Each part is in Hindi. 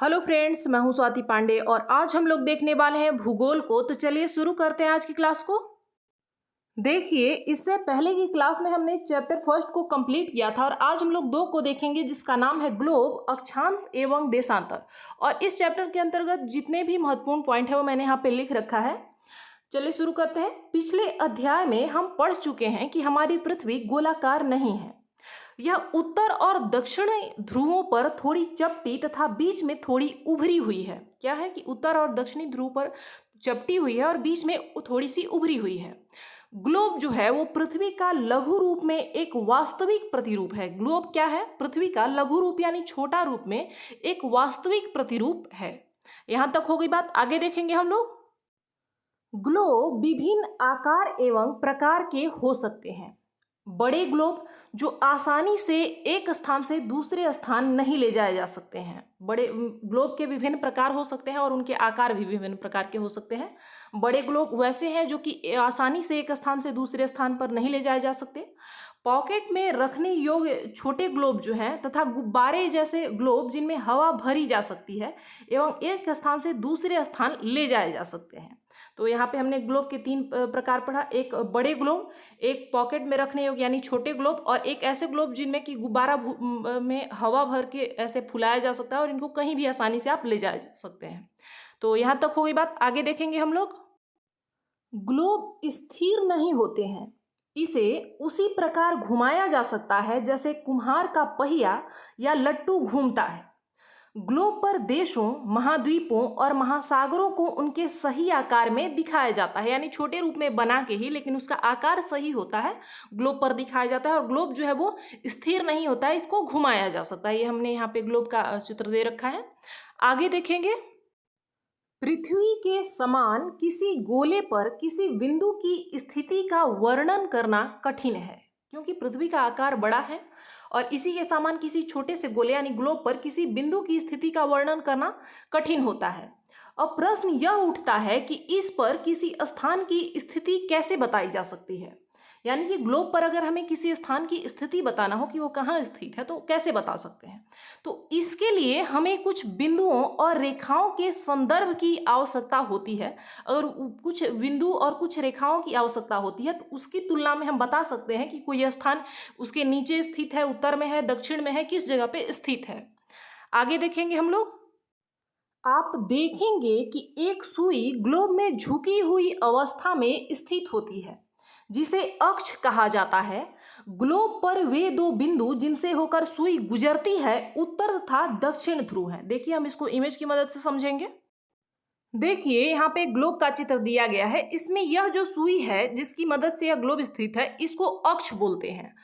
हेलो फ्रेंड्स, मैं हूं स्वाति पांडे और आज हम लोग देखने वाले हैं भूगोल को। तो चलिए शुरू करते हैं आज की क्लास को। देखिए, इससे पहले की क्लास में हमने चैप्टर फर्स्ट को कंप्लीट किया था और आज हम लोग दो को देखेंगे जिसका नाम है ग्लोब, अक्षांश एवं देशांतर। और इस चैप्टर के अंतर्गत जितने भी महत्वपूर्ण पॉइंट है वो मैंने यहाँ पे लिख रखा है। चलिए शुरू करते हैं। पिछले अध्याय में हम पढ़ चुके हैं कि हमारी पृथ्वी गोलाकार नहीं है। यह उत्तर और दक्षिणी ध्रुवों पर थोड़ी चपटी तथा बीच में थोड़ी उभरी हुई है। क्या है कि उत्तर और दक्षिणी ध्रुव पर चपटी हुई है और बीच में थोड़ी सी उभरी हुई है। ग्लोब जो है वो पृथ्वी का लघु रूप में एक वास्तविक प्रतिरूप है। ग्लोब क्या है? पृथ्वी का लघु रूप यानी छोटा रूप में एक वास्तविक प्रतिरूप है। यहां तक हो गई बात। आगे देखेंगे हम लोग। ग्लोब विभिन्न आकार एवं प्रकार के हो सकते हैं। बड़े ग्लोब जो आसानी से एक स्थान से दूसरे स्थान नहीं ले जाए जा सकते हैं। बड़े ग्लोब के विभिन्न प्रकार हो सकते हैं और उनके आकार भी विभिन्न प्रकार के हो सकते हैं। बड़े ग्लोब वैसे हैं जो कि आसानी से एक स्थान से दूसरे स्थान पर नहीं ले जाए जा सकते। पॉकेट में रखने योग्य छोटे ग्लोब जो हैं तथा गुब्बारे जैसे ग्लोब जिनमें हवा भरी जा सकती है एवं एक स्थान से दूसरे स्थान ले जाए जा सकते हैं। तो यहाँ पे हमने ग्लोब के तीन प्रकार पढ़ा। एक बड़े ग्लोब, एक पॉकेट में रखने योग्य यानी छोटे ग्लोब और एक ऐसे ग्लोब जिनमें कि गुब्बारा में हवा भर के ऐसे फुलाया जा सकता है और इनको कहीं भी आसानी से आप ले जा सकते हैं। तो यहाँ तक हो गई बात। आगे देखेंगे हम लोग। ग्लोब स्थिर नहीं होते हैं। इसे उसी प्रकार घुमाया जा सकता है जैसे कुम्हार का पहिया या लट्टू घूमता है। ग्लोब पर देशों, महाद्वीपों और महासागरों को उनके सही आकार में दिखाया जाता है, यानी छोटे रूप में बना के ही, लेकिन उसका आकार सही होता है, ग्लोब पर दिखाया जाता है। और ग्लोब जो है वो स्थिर नहीं होता है, इसको घुमाया जा सकता है। ये हमने यहाँ पे ग्लोब का चित्र दे रखा है। आगे देखेंगे। पृथ्वी के समान किसी गोले पर किसी बिंदु की स्थिति का वर्णन करना कठिन है, क्योंकि पृथ्वी का आकार बड़ा है और इसी के समान किसी छोटे से गोले यानी ग्लोब पर किसी बिंदु की स्थिति का वर्णन करना कठिन होता है। अब प्रश्न यह उठता है कि इस पर किसी स्थान की स्थिति कैसे बताई जा सकती है। यानी कि ग्लोब पर अगर हमें किसी स्थान की स्थिति बताना हो कि वो कहाँ स्थित है तो कैसे बता सकते हैं। तो इसके लिए हमें कुछ बिंदुओं और रेखाओं के संदर्भ की आवश्यकता होती है। अगर कुछ बिंदु और कुछ रेखाओं की आवश्यकता होती है तो उसकी तुलना में हम बता सकते हैं कि कोई स्थान उसके नीचे स्थित है, उत्तर में है, दक्षिण में है, किस जगह पे स्थित है। आगे देखेंगे हम लोग। आप देखेंगे कि एक सुई ग्लोब में झुकी हुई अवस्था में स्थित होती है जिसे अक्ष कहा जाता है। ग्लोब पर वे दो बिंदु जिनसे होकर सुई गुजरती है उत्तर तथा दक्षिण ध्रुव है। देखिए, हम इसको इमेज की मदद से समझेंगे। देखिए, यहाँ पे ग्लोब का चित्र दिया गया है। इसमें यह जो सुई है जिसकी मदद से यह ग्लोब स्थित है इसको अक्ष बोलते हैं।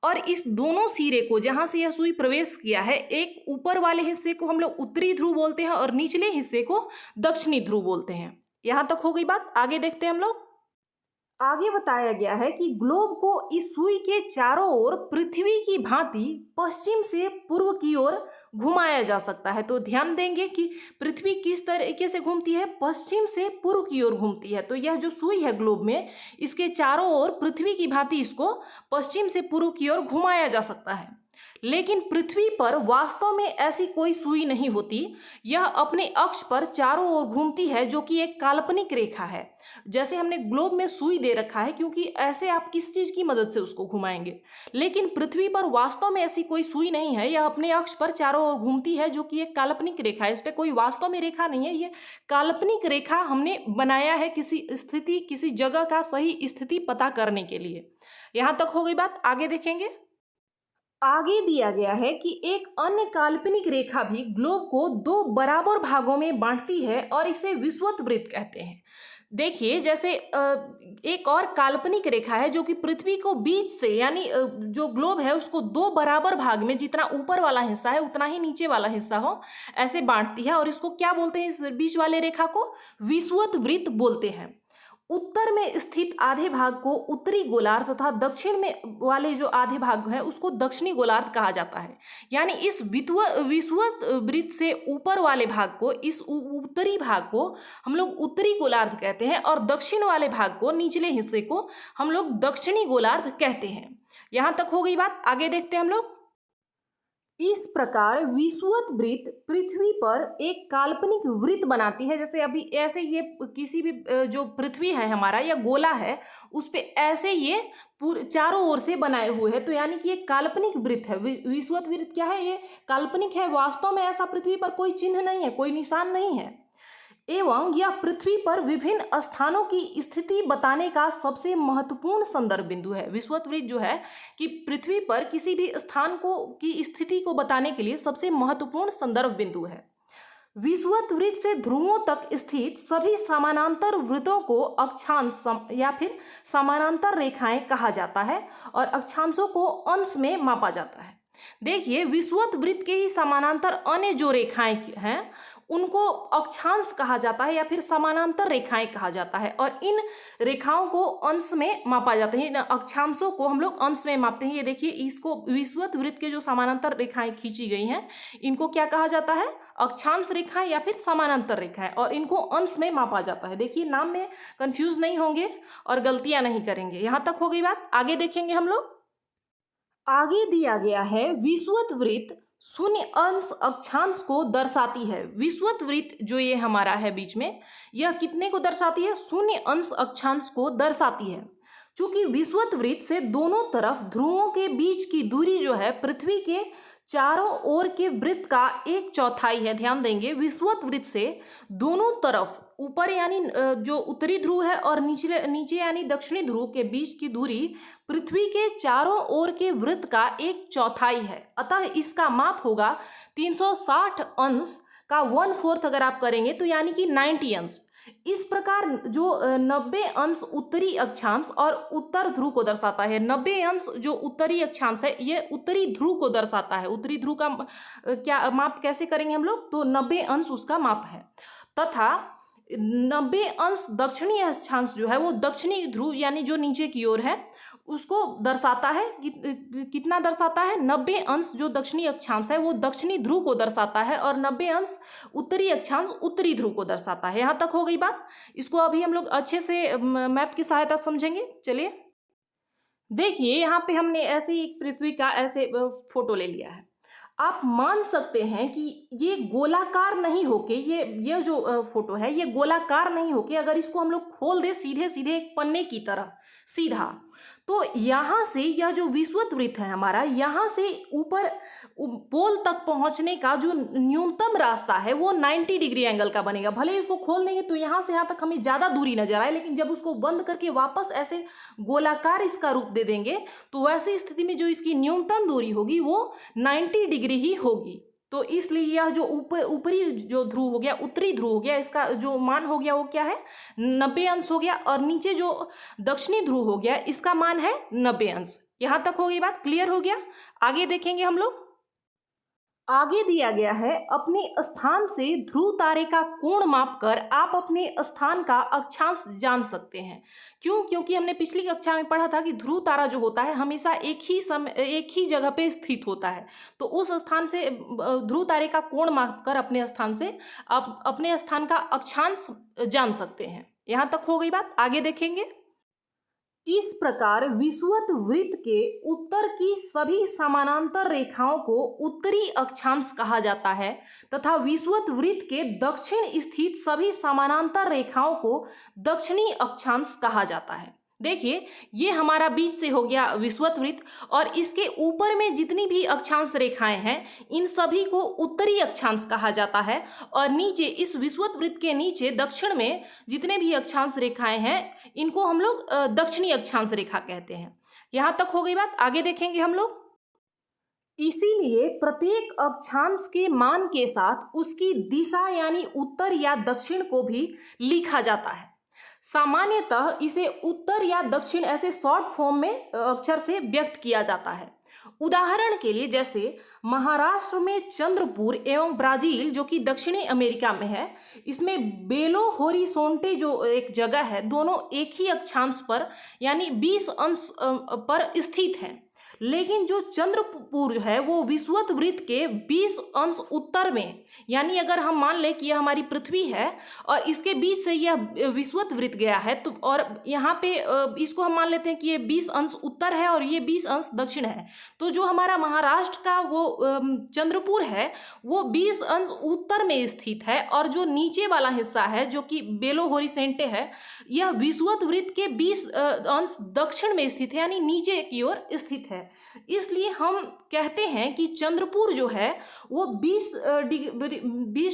और इस दोनों सिरे को जहां से यह सुई प्रवेश किया है, एक ऊपर वाले हिस्से को हम लोग उत्तरी ध्रुव बोलते हैं और निचले हिस्से को दक्षिणी ध्रुव बोलते हैं। यहां तक हो गई बात। आगे देखते हैं हम लोग। आगे बताया गया है कि ग्लोब को इस सुई के चारों ओर पृथ्वी की भांति पश्चिम से पूर्व की ओर घुमाया जा सकता है। तो ध्यान देंगे कि पृथ्वी किस तरीके से घूमती है, पश्चिम से पूर्व की ओर घूमती है। तो यह जो सुई है ग्लोब में, इसके चारों ओर पृथ्वी की भांति इसको पश्चिम से पूर्व की ओर घुमाया जा सकता है। लेकिन पृथ्वी पर वास्तव में ऐसी कोई सुई नहीं होती। यह अपने अक्ष पर चारों ओर घूमती है जो कि एक काल्पनिक रेखा है। जैसे हमने ग्लोब में सुई दे रखा है क्योंकि ऐसे आप किस चीज की मदद से उसको घुमाएंगे, लेकिन पृथ्वी पर वास्तव में ऐसी कोई सुई नहीं है। यह अपने अक्ष पर चारों ओर घूमती है जो कि एक काल्पनिक रेखा है। इस पे कोई वास्तव में रेखा नहीं है, ये काल्पनिक रेखा हमने बनाया है किसी स्थिति, किसी जगह का सही स्थिति पता करने के लिए। यहां तक हो गई बात। आगे देखेंगे। आगे दिया गया है कि एक अन्य काल्पनिक रेखा भी ग्लोब को दो बराबर भागों में बांटती है और इसे विषुवत वृत्त कहते हैं। देखिए, जैसे एक और काल्पनिक रेखा है जो कि पृथ्वी को बीच से यानी जो ग्लोब है उसको दो बराबर भाग में, जितना ऊपर वाला हिस्सा है उतना ही नीचे वाला हिस्सा हो, ऐसे बांटती है। और इसको क्या बोलते हैं? इस बीच वाले रेखा को विषुवत वृत्त बोलते हैं। उत्तर में स्थित आधे भाग को उत्तरी गोलार्ध तथा दक्षिण में वाले जो आधे भाग है उसको दक्षिणी गोलार्ध कहा जाता है। यानी इस विषुवत वृत्त से ऊपर वाले भाग को, इस उत्तरी भाग को हम लोग उत्तरी गोलार्ध कहते हैं और दक्षिण वाले भाग को, निचले हिस्से को हम लोग दक्षिणी गोलार्ध कहते हैं। यहां तक हो गई बात। आगे देखते हैं हम लोग। इस प्रकार विषुवत वृत्त पृथ्वी पर एक काल्पनिक वृत्त बनाती है। जैसे अभी ऐसे ये किसी भी जो पृथ्वी है हमारा या गोला है, उस पे ऐसे ये पूरे चारों ओर से बनाए हुए हैं, तो यानी कि ये काल्पनिक वृत्त है। विषुवत वृत्त क्या है? ये काल्पनिक है, वास्तव में ऐसा पृथ्वी पर कोई चिन्ह नहीं है, कोई निशान नहीं है। एवं यह पृथ्वी पर विभिन्न स्थानों की स्थिति बताने का सबसे महत्वपूर्ण संदर्भ बिंदु है। विषुवत वृत्त जो है कि पृथ्वी पर किसी भी स्थान को की स्थिति को बताने के लिए सबसे महत्वपूर्ण संदर्भ बिंदु है। विषुवत वृत्त से ध्रुवों तक स्थित सभी समानांतर वृत्तों को अक्षांश या फिर समानांतर रेखाएं कहा जाता है और अक्षांशों को अंश में मापा जाता है। देखिए, विषुवत वृत्त के ही समानांतर अन्य जो रेखाएं हैं उनको अक्षांश कहा जाता है या फिर समानांतर रेखाएं कहा जाता है, और इन रेखाओं को अंश में मापा जाता है। इन अक्षांशों को हम लोग अंश में मापते हैं। ये देखिए, इसको विषुवत वृत्त के जो समानांतर रेखाएं खींची गई हैं, इनको क्या कहा जाता है? अक्षांश रेखाएं या फिर समानांतर रेखाएं, और इनको अंश में मापा जाता है। देखिए, नाम में कंफ्यूज नहीं होंगे और गलतियां नहीं करेंगे। यहां तक हो गई बात। आगे देखेंगे हम लोग। आगे दिया गया है विषुवत वृत्त शून्य अंश अक्षांश को दर्शाती है। विषुवत वृत्त जो ये हमारा है बीच में, यह कितने को दर्शाती है? शून्य अंश अक्षांश को दर्शाती है। चूंकि विषुवत वृत्त से दोनों तरफ ध्रुवों के बीच की दूरी जो है पृथ्वी के चारों ओर के वृत्त का 1/4 है। ध्यान देंगे, विषुवत वृत्त से दोनों तरफ ऊपर यानी जो उत्तरी ध्रुव है और नीचे नीचे यानी दक्षिणी ध्रुव के बीच की दूरी पृथ्वी के चारों ओर के वृत्त का 1/4 है। अतः इसका माप होगा 360 अंश का 1/4 अगर आप करेंगे तो यानी कि 90 अंश। इस प्रकार जो 90 अंश उत्तरी अक्षांश और उत्तर ध्रुव को दर्शाता है। 90 अंश जो उत्तरी अक्षांश है, ये उत्तरी ध्रुव को दर्शाता है। उत्तरी ध्रुव का क्या माप कैसे करेंगे हम लोग? तो 90 अंश उसका माप है। तथा 90 अंश दक्षिणी अक्षांश जो है वो दक्षिणी ध्रुव यानी जो नीचे की ओर है उसको दर्शाता है। कितना दर्शाता है? 90 अंश जो दक्षिणी अक्षांश है वो दक्षिणी ध्रुव को दर्शाता है, और 90 अंश उत्तरी अक्षांश उत्तरी ध्रुव को दर्शाता है। यहाँ तक हो गई बात। इसको अभी हम लोग अच्छे से मैप की सहायता समझेंगे। चलिए देखिए, यहाँ पे हमने ऐसे ही पृथ्वी का ऐसे फोटो ले लिया है। आप मान सकते हैं कि ये गोलाकार नहीं होके, ये जो फोटो है ये गोलाकार नहीं होके अगर इसको हम लोग खोल दे सीधे सीधे एक पन्ने की तरह सीधा, तो यहाँ से यह जो विषुवत वृत्त है हमारा, यहाँ से ऊपर पोल तक पहुँचने का जो न्यूनतम रास्ता है वो 90 डिग्री एंगल का बनेगा। भले इसको खोल देंगे तो यहाँ से यहाँ तक हमें ज़्यादा दूरी नजर आए, लेकिन जब उसको बंद करके वापस ऐसे गोलाकार इसका रूप दे देंगे तो वैसी स्थिति में जो इसकी न्यूनतम दूरी होगी वो 90 डिग्री ही होगी। तो इसलिए यह जो ऊपरी जो ध्रुव हो गया, उत्तरी ध्रुव हो गया, इसका जो मान हो गया वो क्या है? 90 अंश हो गया, और नीचे जो दक्षिणी ध्रुव हो गया इसका मान है 90 अंश। यहाँ तक हो गई बात, क्लियर हो गया। आगे देखेंगे हम लोग। आगे दिया गया है अपने स्थान से ध्रुव तारे का कोण मापकर आप अपने स्थान का अक्षांश जान सकते हैं। क्यों? क्योंकि हमने पिछली कक्षा में पढ़ा था कि ध्रुव तारा जो होता है हमेशा एक ही जगह पे स्थित होता है। तो उस स्थान से ध्रुव तारे का कोण मापकर अपने स्थान से आप अपने स्थान का अक्षांश जान सकते हैं। यहाँ तक हो गई बात। आगे देखेंगे। इस प्रकार विषुवत वृत्त के उत्तर की सभी समानांतर रेखाओं को उत्तरी अक्षांश कहा जाता है तथा विषुवत वृत्त के दक्षिण स्थित सभी समानांतर रेखाओं को दक्षिणी अक्षांश कहा जाता है। देखिए, ये हमारा बीच से हो गया विषुवत वृत्त, और इसके ऊपर में जितनी भी अक्षांश रेखाएं हैं इन सभी को उत्तरी अक्षांश कहा जाता है, और नीचे इस विषुवत वृत्त के नीचे दक्षिण में जितने भी अक्षांश रेखाएं हैं इनको हम लोग दक्षिणी अक्षांश रेखा कहते हैं। यहाँ तक हो गई बात। आगे देखेंगे हम लोग। इसीलिए प्रत्येक अक्षांश के मान के साथ उसकी दिशा यानी उत्तर या दक्षिण को भी लिखा जाता है। सामान्यतः इसे उत्तर या दक्षिण ऐसे शॉर्ट फॉर्म में अक्षर से व्यक्त किया जाता है। उदाहरण के लिए जैसे महाराष्ट्र में चंद्रपुर एवं ब्राजील जो कि दक्षिणी अमेरिका में है, इसमें बेलो होरिसोंटे जो एक जगह है, दोनों एक ही अक्षांश पर यानी 20 अंश पर स्थित हैं। लेकिन जो चंद्रपुर है वो विषुवत वृत्त के 20 अंश उत्तर में, यानी अगर हम मान लें कि यह हमारी पृथ्वी है और इसके बीच से यह विषुवत वृत्त गया है, तो और यहाँ पे इसको हम मान लेते हैं कि ये 20 अंश उत्तर है और ये 20 अंश दक्षिण है। तो जो हमारा महाराष्ट्र का वो चंद्रपुर है वो 20 अंश उत्तर में स्थित है, और जो नीचे वाला हिस्सा है जो कि बेलो होरिसेंटे है, यह विषुवत वृत्त के 20 अंश दक्षिण में स्थित है, यानी नीचे की ओर स्थित है। इसलिए हम कहते हैं कि चंद्रपुर जो है वो 20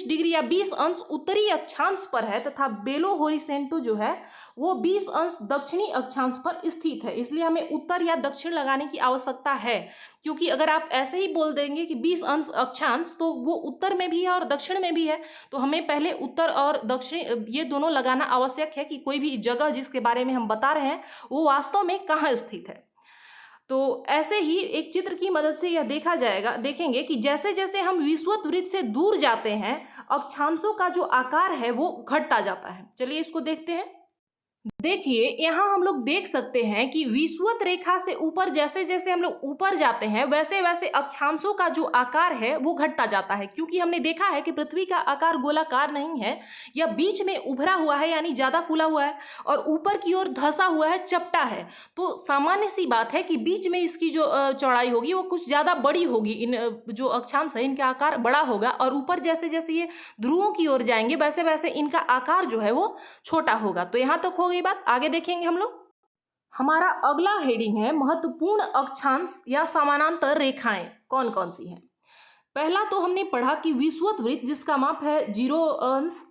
डिग्री या 20 अंश उत्तरी अक्षांश पर है, तथा बेलो होरिसेंटो जो है वो 20 अंश दक्षिणी अक्षांश पर स्थित है। इसलिए हमें उत्तर या दक्षिण लगाने की आवश्यकता है, क्योंकि अगर आप ऐसे ही बोल देंगे कि 20 अंश अक्षांश, तो वो उत्तर में भी है और दक्षिण में भी है, तो हमें पहले उत्तर और दक्षिण ये दोनों लगाना आवश्यक है कि कोई भी जगह जिसके बारे में हम बता रहे हैं वो वास्तव में कहाँ स्थित है। तो ऐसे ही एक चित्र की मदद से यह देखेंगे कि जैसे जैसे हम विषुवत वृत्त से दूर जाते हैं, अक्षांशों का जो आकार है वो घटता जाता है। चलिए इसको देखते हैं। देखिए यहाँ हम लोग देख सकते हैं कि विषुवत रेखा से ऊपर जैसे जैसे हम लोग ऊपर जाते हैं वैसे वैसे अक्षांशों का जो आकार है वो घटता जाता है, क्योंकि हमने देखा है कि पृथ्वी का आकार गोलाकार नहीं है, यह बीच में उभरा हुआ है यानी ज्यादा फूला हुआ है, और ऊपर की ओर धंसा हुआ है, चपटा है। तो सामान्य सी बात है कि बीच में इसकी जो चौड़ाई होगी वो कुछ ज्यादा बड़ी होगी, इन जो अक्षांश है इनका आकार बड़ा होगा, और ऊपर जैसे जैसे ये ध्रुवों की ओर जाएंगे वैसे वैसे इनका आकार जो है वो छोटा होगा। तो यहाँ तक हो गई बात। आगे देखेंगे हम लोग। हमारा अगला हेडिंग है महत्वपूर्ण अक्षांश या समानांतर रेखाएं कौन कौन सी हैं। पहला तो हमने पढ़ा कि विषुवत वृत्त जिसका माप है 0 अंश,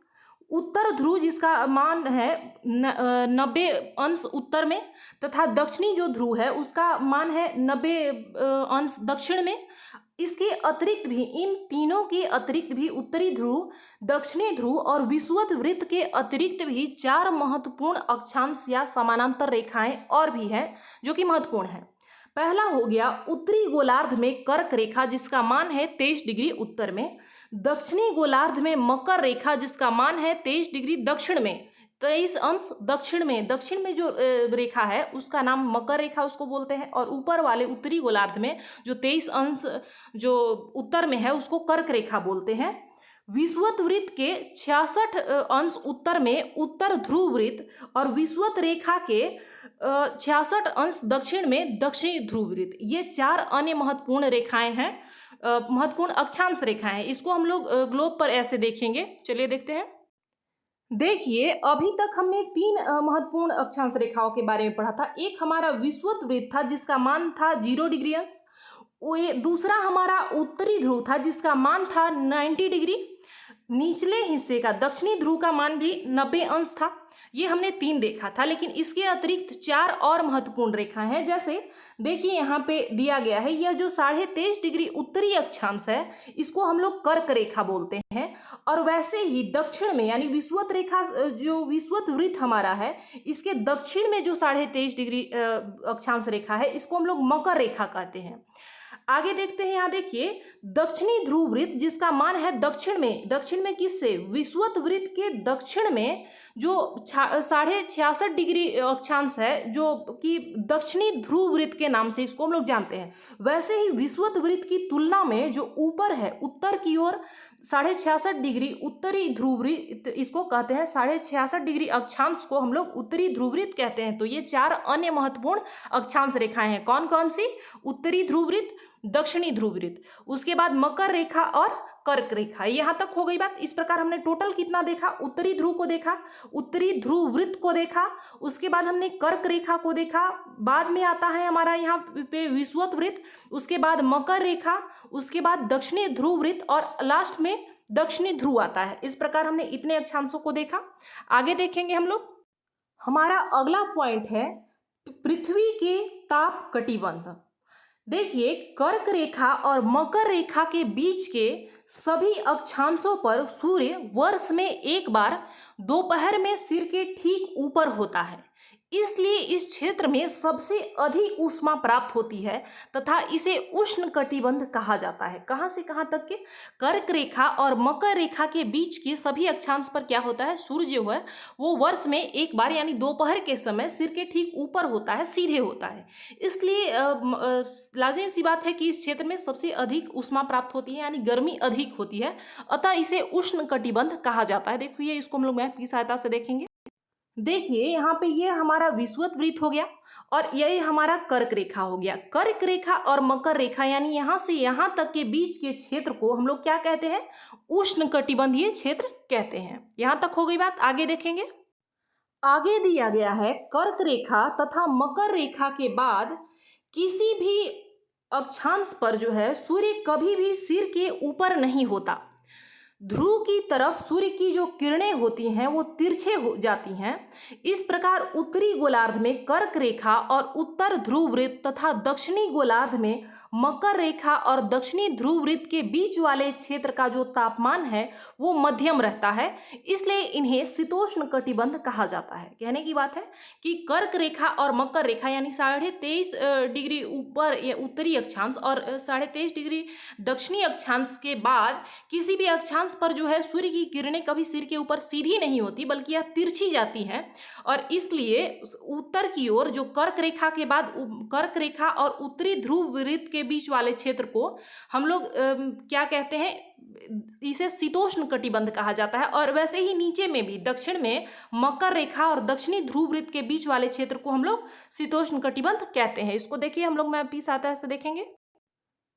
उत्तर ध्रुव जिसका मान है 90 अंश उत्तर में, तथा दक्षिणी जो ध्रुव है उसका मान है 90 अंश दक्षिण में। इसके अतिरिक्त भी, इन तीनों के अतिरिक्त भी उत्तरी ध्रुव, दक्षिणी ध्रुव और विषुवत वृत्त के अतिरिक्त भी 4 महत्वपूर्ण अक्षांश या समानांतर रेखाएं और भी हैं जो कि महत्वपूर्ण है। पहला हो गया उत्तरी गोलार्ध में कर्क रेखा जिसका मान है 23 डिग्री उत्तर में, दक्षिणी गोलार्ध में मकर रेखा जिसका मान है 23 डिग्री दक्षिण में, 23 अंश दक्षिण में जो रेखा है उसका नाम मकर रेखा उसको बोलते हैं, और ऊपर वाले उत्तरी गोलार्ध में जो 23 अंश जो उत्तर में है उसको कर्क रेखा बोलते हैं। विषुवत वृत्त के 66 अंश उत्तर में उत्तर ध्रुव वृत्त, और विषुवत रेखा के 66 अंश दक्षिण में दक्षिणी ध्रुव वृत्त। ये 4 अन्य महत्वपूर्ण रेखाएं हैं, महत्वपूर्ण अक्षांश रेखाएं। इसको हम लोग ग्लोब पर ऐसे देखेंगे। चलिए देखते हैं। देखिए अभी तक हमने 3 महत्वपूर्ण अक्षांश रेखाओं के बारे में पढ़ा था। एक हमारा विषुवत वृत्त था जिसका मान था 0 डिग्री अंश, दूसरा हमारा उत्तरी ध्रुव था जिसका मान था 90 डिग्री, निचले हिस्से का दक्षिणी ध्रुव का मान भी 90 अंश था। ये हमने 3 देखा था, लेकिन इसके अतिरिक्त 4 और महत्वपूर्ण रेखाएं हैं। जैसे देखिए यहाँ पे दिया गया है, यह जो 23.5 डिग्री उत्तरी अक्षांश है इसको हम लोग कर्क रेखा बोलते हैं, और वैसे ही दक्षिण में यानी विषुवत रेखा जो विषुवत वृत्त हमारा है इसके दक्षिण में जो 23.5 डिग्री अक्षांश रेखा है इसको हम लोग मकर रेखा कहते हैं। आगे देखते हैं। यहाँ देखिए दक्षिणी ध्रुव वृत्त जिसका मान है दक्षिण में किससे, विषुवत वृत्त के दक्षिण में जो 66.5 डिग्री अक्षांश है जो कि दक्षिणी ध्रुव वृत्त के नाम से इसको हम लोग जानते हैं। वैसे ही विषुवत वृत्त की तुलना में जो ऊपर है उत्तर की ओर 66.5 डिग्री उत्तरी ध्रुव वृत्त इसको कहते हैं, 66.5 डिग्री अक्षांश को हम लोग उत्तरी ध्रुव वृत्त कहते हैं। तो ये 4 अन्य महत्वपूर्ण अक्षांश रेखाएं हैं। कौन कौन सी, उत्तरी ध्रुव वृत्त, दक्षिणी ध्रुव वृत्त, उसके बाद मकर रेखा और कर्क रेखा। यहाँ तक हो गई बात। इस प्रकार हमने टोटल कितना देखा, उत्तरी ध्रुव को देखा, उत्तरी ध्रुव वृत्त को देखा, उसके बाद हमने कर्क रेखा को देखा, बाद में आता है हमारा यहाँ पे विषुवत वृत्त, उसके बाद मकर रेखा, उसके बाद दक्षिणी ध्रुव वृत्त और लास्ट में दक्षिणी ध्रुव आता है। इस प्रकार हमने इतने अक्षांशों को देखा। आगे देखेंगे हम लोग। हमारा अगला पॉइंट है पृथ्वी के ताप कटिबंध। देखिए कर्क रेखा और मकर रेखा के बीच के सभी अक्षांशों पर सूर्य वर्ष में एक बार दोपहर में सिर के ठीक ऊपर होता है। इसलिए इस क्षेत्र में सबसे अधिक ऊष्मा प्राप्त होती है तथा इसे उष्ण कटिबंध कहा जाता है। कहाँ से कहाँ तक के? कर्क रेखा और मकर रेखा के बीच के सभी अक्षांश पर क्या होता है? सूर्य जो है वो वर्ष में एक बार यानी दोपहर के समय सिर के ठीक ऊपर होता है, सीधे होता है। इसलिए लाजिम सी बात है कि इस क्षेत्र में सबसे अधिक ऊष्मा प्राप्त होती है यानी गर्मी अधिक होती है, अतः इसे उष्ण कटिबंध कहा जाता है। देखो ये इसको हम लोग मैप की सहायता से देखेंगे। देखिए यहाँ पे ये हमारा विषुवत वृत्त हो गया और यही हमारा कर्क रेखा हो गया। कर्क रेखा और मकर रेखा यानी यहाँ से यहाँ तक के बीच के क्षेत्र को हम लोग क्या कहते हैं? उष्ण कटिबंधीय क्षेत्र कहते हैं। यहाँ तक हो गई बात, आगे देखेंगे। आगे दिया गया है कर्क रेखा तथा मकर रेखा के बाद किसी भी अक्षांश पर जो है सूर्य कभी भी सिर के ऊपर नहीं होता। ध्रुव की तरफ सूर्य की जो किरणें होती हैं वो तिरछे हो जाती हैं। इस प्रकार उत्तरी गोलार्ध में कर्क रेखा और उत्तर ध्रुव वृत्त तथा दक्षिणी गोलार्ध में मकर रेखा और दक्षिणी ध्रुव वृत्त के बीच वाले क्षेत्र का जो तापमान है वो मध्यम रहता है, इसलिए इन्हें शीतोष्ण कटिबंध कहा जाता है। कहने की बात है कि कर्क रेखा और मकर रेखा यानी 23.5 डिग्री ऊपर या उत्तरी अक्षांश और 23.5 डिग्री दक्षिणी अक्षांश के बाद किसी भी अक्षांश पर जो है सूर्य की किरणें कभी सिर के ऊपर सीधी नहीं होती बल्कि यह तिरछी जाती हैं, और इसलिए उत्तर की ओर जो कर्क रेखा के बाद कर्क रेखा और उत्तरी ध्रुव वृत्त के बीच वाले क्षेत्र को हम लोग क्या कहते हैं? इसे शीतोष्ण कटिबंध कहा जाता है। और वैसे ही नीचे में भी दक्षिण में मकर रेखा और दक्षिणी ध्रुव वृत्त के बीच वाले क्षेत्र को हम लोग शीतोष्ण कटिबंध कहते हैं। इसको देखिए हम लोग मैप की सहायता से देखेंगे।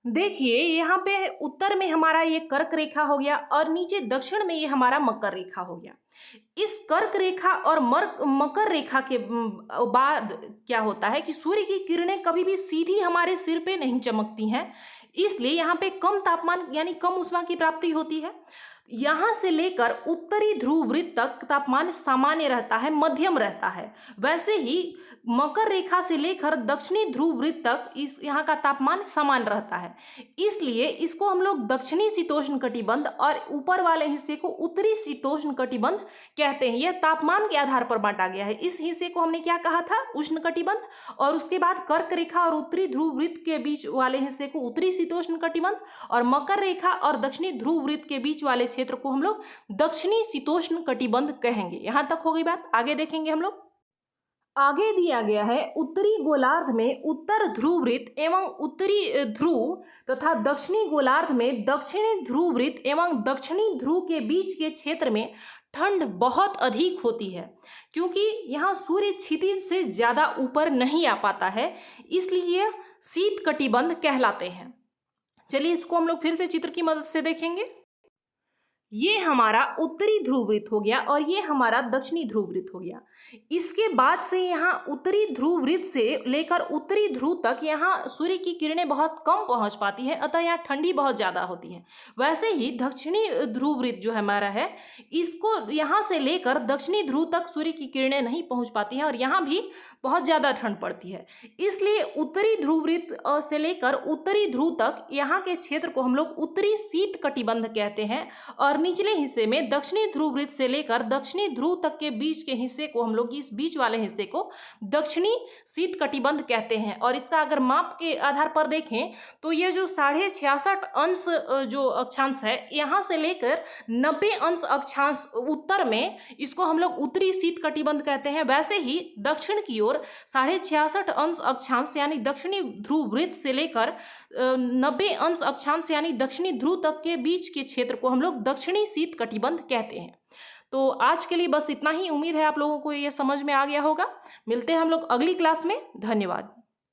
देखिए यहाँ पे उत्तर में हमारा ये कर्क रेखा हो गया और नीचे दक्षिण में ये हमारा मकर रेखा हो गया। इस कर्क रेखा और मकर रेखा के बाद क्या होता है कि सूर्य की किरणें कभी भी सीधी हमारे सिर पे नहीं चमकती हैं, इसलिए यहाँ पे कम तापमान यानी कम ऊष्मा की प्राप्ति होती है। यहाँ से लेकर उत्तरी ध्रुव वृत्त तक तापमान सामान्य रहता है, मध्यम रहता है। वैसे ही मकर रेखा से लेकर दक्षिणी ध्रुव वृत्त तक इस यहाँ का तापमान समान रहता है, इसलिए इसको हम लोग दक्षिणी शीतोष्ण कटिबंध और ऊपर वाले हिस्से को उत्तरी शीतोष्ण कटिबंध कहते हैं। यह तापमान के आधार पर बांटा गया है। इस हिस्से को हमने क्या कहा था? उष्ण कटिबंध, और उसके बाद कर्क रेखा और उत्तरी ध्रुव वृत्त के बीच वाले हिस्से को उत्तरी शीतोष्ण कटिबंध, और मकर रेखा और दक्षिणी ध्रुव वृत्त के बीच वाले क्षेत्र को हम लोग दक्षिणी शीतोष्ण कटिबंध कहेंगे। यहां तक हो गई बात, आगे देखेंगे हम लोग। आगे दिया गया है उत्तरी गोलार्ध में उत्तर ध्रुव वृत्त एवं उत्तरी ध्रुव तथा दक्षिणी गोलार्ध में दक्षिणी ध्रुव वृत्त एवं दक्षिणी ध्रुव के बीच के क्षेत्र में ठंड बहुत अधिक होती है, क्योंकि यहाँ सूर्य क्षितिज से ज्यादा ऊपर नहीं आ पाता है, इसलिए शीत कटिबंध कहलाते हैं। चलिए इसको हम लोग फिर से चित्र की मदद से देखेंगे। ये हमारा उत्तरी ध्रुव वृत्त हो गया और ये हमारा दक्षिणी ध्रुव वृत्त हो गया। इसके बाद से यहाँ उत्तरी ध्रुव वृत्त से लेकर उत्तरी ध्रुव तक यहाँ सूर्य की किरणें बहुत कम पहुँच पाती है, अतः यहाँ ठंडी बहुत ज़्यादा होती है। वैसे ही दक्षिणी ध्रुव वृत्त जो हमारा है, इसको यहाँ से लेकर दक्षिणी ध्रुव तक सूर्य की किरणें नहीं पहुँच पाती हैं और यहाँ भी बहुत ज़्यादा ठंड पड़ती है। इसलिए उत्तरी ध्रुव वृत्त से लेकर उत्तरी ध्रुव तक यहाँ के क्षेत्र को हम लोग उत्तरी शीत कटिबंध कहते हैं, और निचले हिस्से में दक्षिणी ध्रुव वृत्त से लेकर दक्षिणी ध्रुव तक के बीच के हिस्से को हम लोग इस बीच वाले हिस्से को दक्षिणी शीत कटिबंध कहते हैं। और इसका अगर माप के आधार पर देखें तो ये जो 66.5 अंश जो अक्षांश है, यहाँ से लेकर 90 अंश अक्षांश उत्तर में, इसको हम लोग उत्तरी शीत कटिबंध कहते हैं। वैसे ही दक्षिण की ओर 66.5 अंश अक्षांश यानी दक्षिणी ध्रुव वृत्त से लेकर 90 अंश अक्षांश यानी दक्षिणी ध्रुव तक के बीच के क्षेत्र को हम लोग दक्षिणी शीत कटिबंध कहते हैं। तो आज के लिए बस इतना ही। उम्मीद है आप लोगों को ये समझ में आ गया होगा। मिलते हैं हम लोग अगली क्लास में। धन्यवाद।